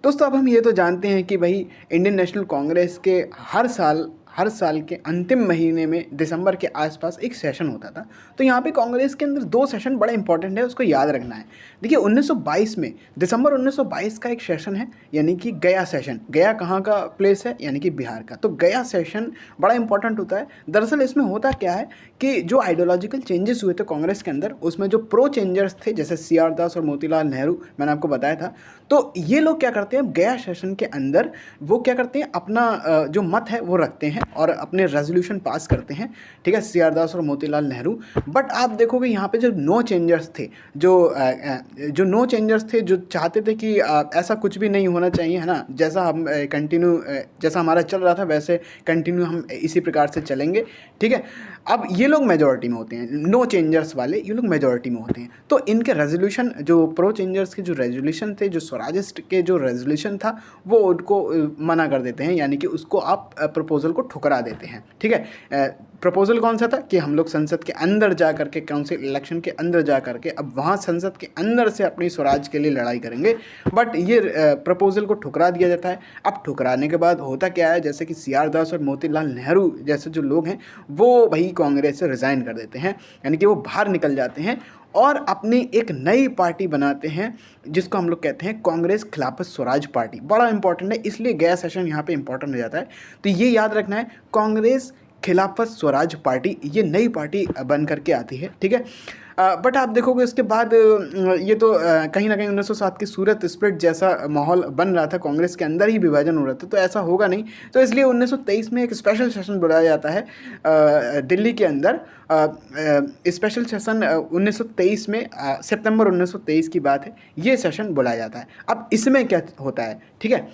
दोस्तों अब हम ये तो जानते हैं कि भाई इंडियन नेशनल कांग्रेस के हर साल के अंतिम महीने में दिसंबर के आसपास एक सेशन होता था। तो यहाँ पे कांग्रेस के अंदर दो सेशन बड़ा इंपॉर्टेंट है, उसको याद रखना है। देखिए 1922 में, दिसंबर 1922 का एक सेशन है, यानी कि गया सेशन। गया कहाँ का प्लेस है? यानी कि बिहार का। तो गया सेशन बड़ा इंपॉर्टेंट होता है। दरअसल इसमें होता क्या है कि जो आइडियोलॉजिकल चेंजेस हुए थे कांग्रेस के अंदर, उसमें जो प्रो चेंजर्स थे जैसे CR दास और मोतीलाल नेहरू, मैंने आपको बताया था। तो ये लोग क्या करते हैं गया सेशन के अंदर, वो क्या करते हैं अपना जो मत है वो रखते हैं और अपने रेजोल्यूशन पास करते हैं। ठीक है, CR दास और मोतीलाल नेहरू। बट आप देखोगे यहाँ पे जो नो चेंजर्स थे, जो नो चेंजर्स थे, जो चाहते थे कि ऐसा कुछ भी नहीं होना चाहिए, है ना, जैसा हम जैसा हमारा चल रहा था वैसे कंटिन्यू हम इसी प्रकार से चलेंगे। ठीक है, अब ये लोग मेजॉरिटी में होते हैं, नो चेंजर्स वाले ये लोग मेजॉरिटी में होते हैं। तो इनके रेजोल्यूशन, जो प्रो चेंजर्स के जो रेजोल्यूशन थे, जो स्वराजिस्ट के जो रेजोल्यूशन था, वो उनको मना कर देते हैं, यानी कि उसको आप प्रपोजल को ठुकरा देते हैं। ठीक है, प्रपोजल कौन सा था कि हम लोग संसद के अंदर जा करके, काउंसिल इलेक्शन के अंदर जा करके अब वहाँ संसद के अंदर से अपनी स्वराज के लिए लड़ाई करेंगे। बट ये प्रपोजल को ठुकरा दिया जाता है। अब ठुकराने के बाद होता क्या है, जैसे कि CR दास और मोतीलाल नेहरू जैसे जो लोग हैं वो भाई कांग्रेस से रिज़ाइन कर देते हैं, यानी कि वो बाहर निकल जाते हैं और अपनी एक नई पार्टी बनाते हैं जिसको हम लोग कहते हैं कांग्रेस खिलाफत स्वराज पार्टी। बड़ा इंपॉर्टेंट है, इसलिए गया सेशन यहाँ पे इंपॉर्टेंट हो जाता है। तो ये याद रखना है, कांग्रेस खिलाफत स्वराज पार्टी ये नई पार्टी बन करके आती है। ठीक है, बट आप देखोगे उसके बाद ये तो कहीं ना कहीं 1907 की सूरत स्प्लिट जैसा माहौल बन रहा था, कांग्रेस के अंदर ही विभाजन हो रहा था, तो ऐसा होगा नहीं। तो इसलिए 1923 में एक स्पेशल सेशन बुलाया जाता है दिल्ली के अंदर। स्पेशल सेशन 1923 में, सितंबर 1923 की बात है, ये सेशन बुलाया जाता है। अब इसमें क्या होता है, ठीक है,